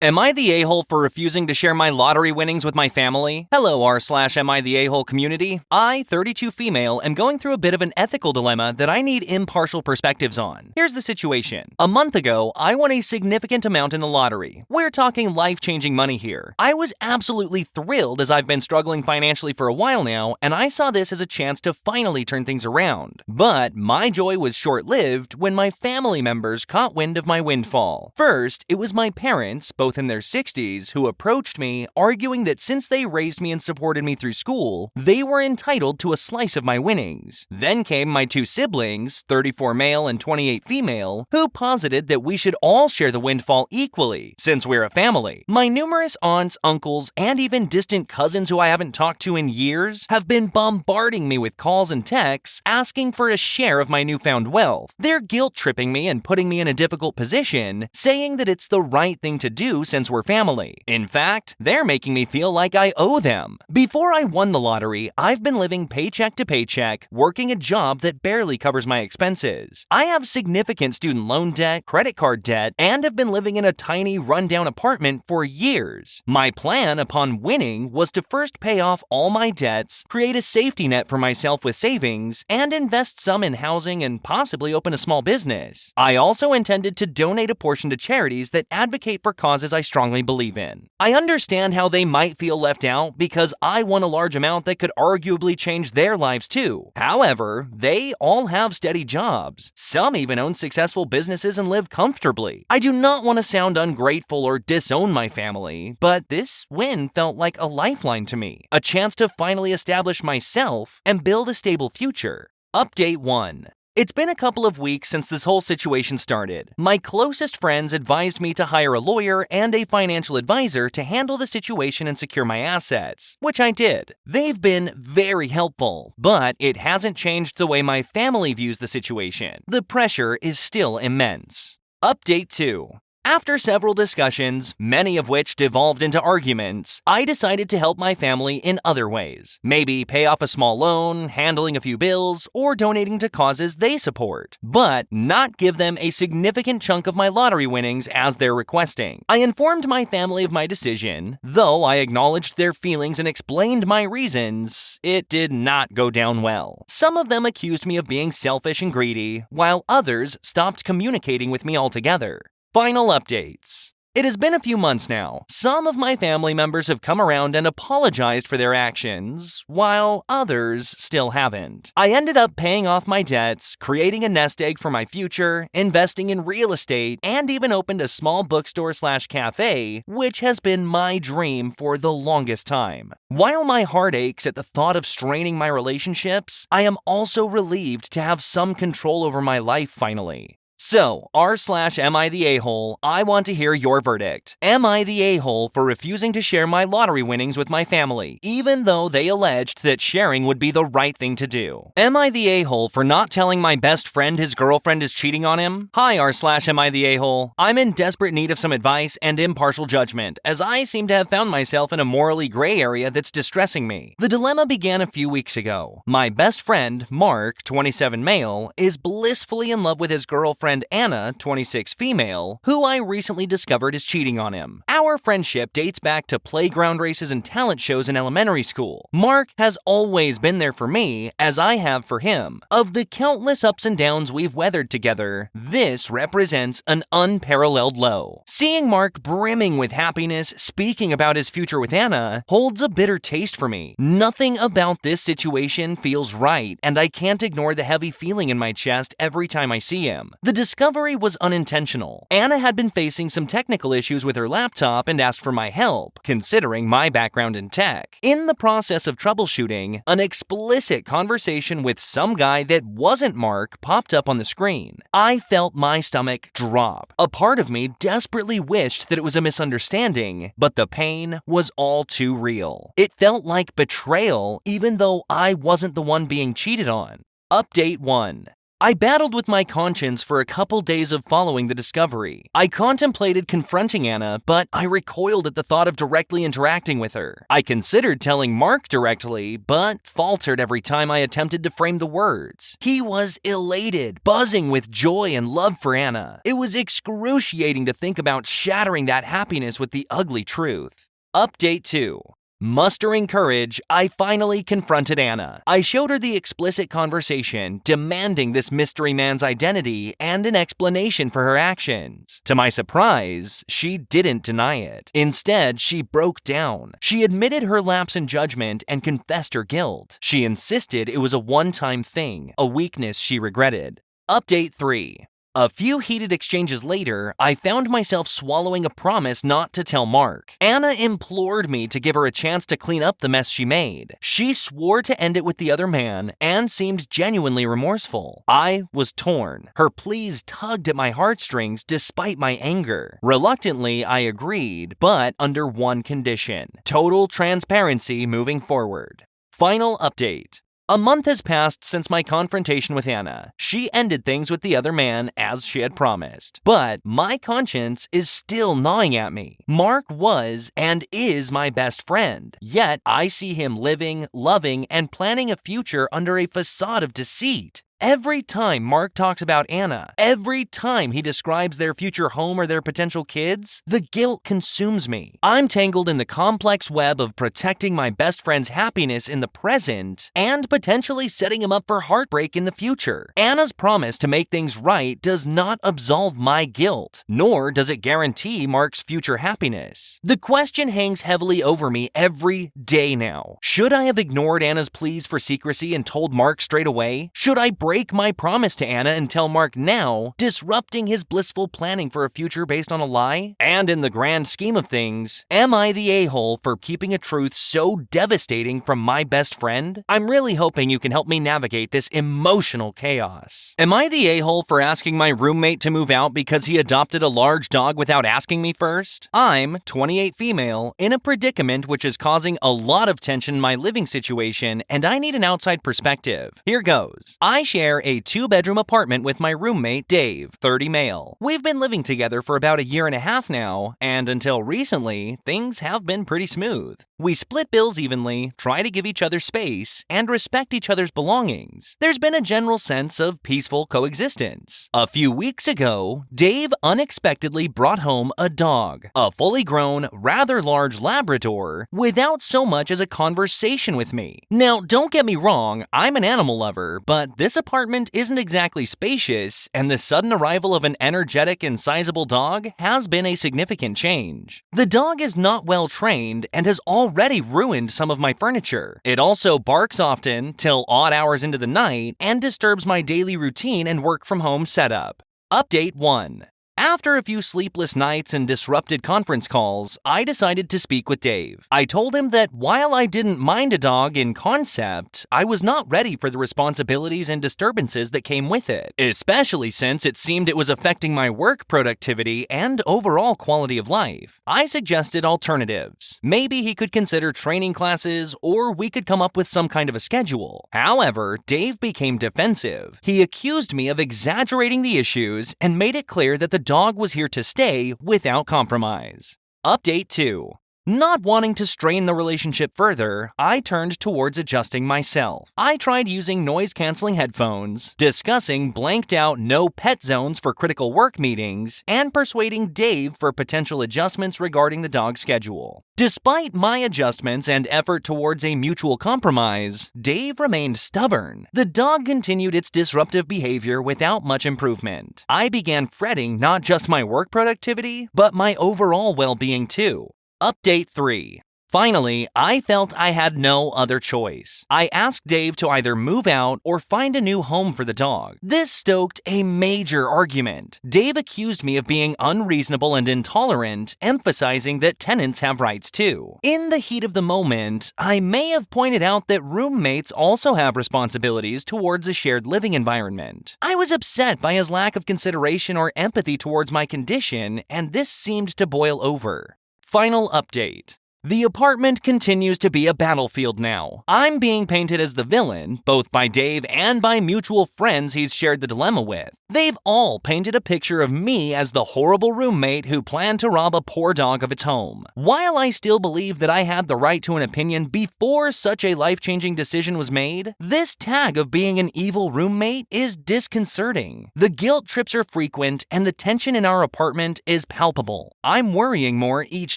Am I the a-hole for refusing to share my lottery winnings with my family? Hello r/am I the a-hole community. I, 32 female, am going through a bit of an ethical dilemma that I need impartial perspectives on. Here's the situation. A month ago, I won a significant amount in the lottery. We're talking life-changing money here. I was absolutely thrilled as I've been struggling financially for a while now, and I saw this as a chance to finally turn things around. But my joy was short-lived when my family members caught wind of my windfall. First, it was my parents, both in their 60s, who approached me, arguing that since they raised me and supported me through school, they were entitled to a slice of my winnings. Then came my two siblings, 34 male and 28 female, who posited that we should all share the windfall equally, since we're a family. My numerous aunts, uncles, and even distant cousins who I haven't talked to in years have been bombarding me with calls and texts asking for a share of my newfound wealth. They're guilt-tripping me and putting me in a difficult position, saying that it's the right thing to do since we're family. In fact, they're making me feel like I owe them. Before I won the lottery, I've been living paycheck to paycheck, working a job that barely covers my expenses. I have significant student loan debt, credit card debt, and have been living in a tiny, rundown apartment for years. My plan upon winning was to first pay off all my debts, create a safety net for myself with savings, and invest some in housing and possibly open a small business. I also intended to donate a portion to charities that advocate for causes I strongly believe in. I understand how they might feel left out because I won a large amount that could arguably change their lives too. However, they all have steady jobs. Some even own successful businesses and live comfortably. I do not want to sound ungrateful or disown my family, but this win felt like a lifeline to me, a chance to finally establish myself and build a stable future. Update 1. It's been a couple of weeks since this whole situation started. My closest friends advised me to hire a lawyer and a financial advisor to handle the situation and secure my assets, which I did. They've been very helpful, but it hasn't changed the way my family views the situation. The pressure is still immense. Update 2. After several discussions, many of which devolved into arguments, I decided to help my family in other ways. Maybe pay off a small loan, handling a few bills, or donating to causes they support. But not give them a significant chunk of my lottery winnings as they're requesting. I informed my family of my decision. Though I acknowledged their feelings and explained my reasons, it did not go down well. Some of them accused me of being selfish and greedy, while others stopped communicating with me altogether. Final updates. It has been a few months now. Some of my family members have come around and apologized for their actions, while others still haven't. I ended up paying off my debts, creating a nest egg for my future, investing in real estate, and even opened a small bookstore/cafe, which has been my dream for the longest time. While my heart aches at the thought of straining my relationships, I am also relieved to have some control over my life finally. So, r/am I the a-hole, I want to hear your verdict. Am I the a-hole for refusing to share my lottery winnings with my family, even though they alleged that sharing would be the right thing to do? Am I the a-hole for not telling my best friend his girlfriend is cheating on him? Hi r/am I the a-hole. I'm in desperate need of some advice and impartial judgment, as I seem to have found myself in a morally gray area that's distressing me. The dilemma began a few weeks ago. My best friend, Mark, 27 male, is blissfully in love with his girlfriend Anna, 26 female, who I recently discovered is cheating on him. Our friendship dates back to playground races and talent shows in elementary school. Mark has always been there for me, as I have for him. Of the countless ups and downs we've weathered together, this represents an unparalleled low. Seeing Mark brimming with happiness, speaking about his future with Anna, holds a bitter taste for me. Nothing about this situation feels right, and I can't ignore the heavy feeling in my chest every time I see him. The discovery was unintentional. Anna had been facing some technical issues with her laptop and asked for my help, considering my background in tech. In the process of troubleshooting, an explicit conversation with some guy that wasn't Mark popped up on the screen. I felt my stomach drop. A part of me desperately wished that it was a misunderstanding, but the pain was all too real. It felt like betrayal, even though I wasn't the one being cheated on. Update 1. I battled with my conscience for a couple days of following the discovery. I contemplated confronting Anna, but I recoiled at the thought of directly interacting with her. I considered telling Mark directly, but faltered every time I attempted to frame the words. He was elated, buzzing with joy and love for Anna. It was excruciating to think about shattering that happiness with the ugly truth. Update 2. Mustering courage, I finally confronted Anna. I showed her the explicit conversation, demanding this mystery man's identity and an explanation for her actions. To my surprise, she didn't deny it. Instead, she broke down. She admitted her lapse in judgment and confessed her guilt. She insisted it was a one-time thing, a weakness she regretted. Update 3. A few heated exchanges later, I found myself swallowing a promise not to tell Mark. Anna implored me to give her a chance to clean up the mess she made. She swore to end it with the other man and seemed genuinely remorseful. I was torn. Her pleas tugged at my heartstrings despite my anger. Reluctantly, I agreed, but under one condition: total transparency moving forward. Final update. A month has passed since my confrontation with Anna. She ended things with the other man as she had promised. But my conscience is still gnawing at me. Mark was and is my best friend. Yet I see him living, loving, and planning a future under a facade of deceit. Every time Mark talks about Anna, every time he describes their future home or their potential kids, the guilt consumes me. I'm tangled in the complex web of protecting my best friend's happiness in the present and potentially setting him up for heartbreak in the future. Anna's promise to make things right does not absolve my guilt, nor does it guarantee Mark's future happiness. The question hangs heavily over me every day now. Should I have ignored Anna's pleas for secrecy and told Mark straight away? Should I break my promise to Anna and tell Mark now, disrupting his blissful planning for a future based on a lie? And in the grand scheme of things, am I the a-hole for keeping a truth so devastating from my best friend? I'm really hoping you can help me navigate this emotional chaos. Am I the a-hole for asking my roommate to move out because he adopted a large dog without asking me first? I'm 28 female, in a predicament which is causing a lot of tension in my living situation, and I need an outside perspective. Here goes. I share a 2-bedroom apartment with my roommate, Dave, 30 male. We've been living together for about a year and a half now, and until recently, things have been pretty smooth. We split bills evenly, try to give each other space, and respect each other's belongings. There's been a general sense of peaceful coexistence. A few weeks ago, Dave unexpectedly brought home a dog, a fully grown, rather large Labrador, without so much as a conversation with me. Now, don't get me wrong, I'm an animal lover, but this apartment isn't exactly spacious, and the sudden arrival of an energetic and sizable dog has been a significant change. The dog is not well trained and has already ruined some of my furniture. It also barks often till odd hours into the night and disturbs my daily routine and work from home setup. Update 1. After a few sleepless nights and disrupted conference calls, I decided to speak with Dave. I told him that while I didn't mind a dog in concept, I was not ready for the responsibilities and disturbances that came with it, especially since it seemed it was affecting my work productivity and overall quality of life. I suggested alternatives. Maybe he could consider training classes, or we could come up with some kind of a schedule. However, Dave became defensive. He accused me of exaggerating the issues and made it clear that the dog was here to stay without compromise. Update 2. Not wanting to strain the relationship further, I turned towards adjusting myself. I tried using noise-canceling headphones, discussing blanked-out no-pet zones for critical work meetings, and persuading Dave for potential adjustments regarding the dog's schedule. Despite my adjustments and effort towards a mutual compromise, Dave remained stubborn. The dog continued its disruptive behavior without much improvement. I began fretting not just my work productivity, but my overall well-being too. Update 3. Finally, I felt I had no other choice. I asked Dave to either move out or find a new home for the dog. This stoked a major argument. Dave accused me of being unreasonable and intolerant, emphasizing that tenants have rights too. In the heat of the moment, I may have pointed out that roommates also have responsibilities towards a shared living environment. I was upset by his lack of consideration or empathy towards my condition, and this seemed to boil over. Final update. The apartment continues to be a battlefield now. I'm being painted as the villain, both by Dave and by mutual friends he's shared the dilemma with. They've all painted a picture of me as the horrible roommate who planned to rob a poor dog of its home. While I still believe that I had the right to an opinion before such a life-changing decision was made, this tag of being an evil roommate is disconcerting. The guilt trips are frequent and the tension in our apartment is palpable. I'm worrying more each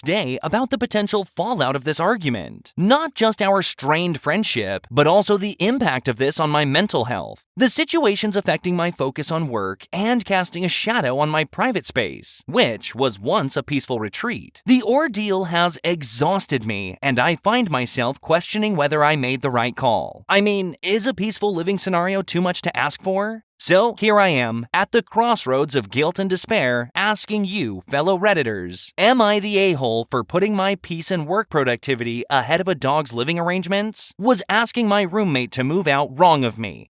day about the potential fallout of this argument. Not just our strained friendship, but also the impact of this on my mental health. The situation's affecting my focus on work and casting a shadow on my private space, which was once a peaceful retreat. The ordeal has exhausted me, and I find myself questioning whether I made the right call. I mean, is a peaceful living scenario too much to ask for? So here I am, at the crossroads of guilt and despair, asking you, fellow Redditors, am I the a-hole for putting my peace and work productivity ahead of a dog's living arrangements? Was asking my roommate to move out wrong of me?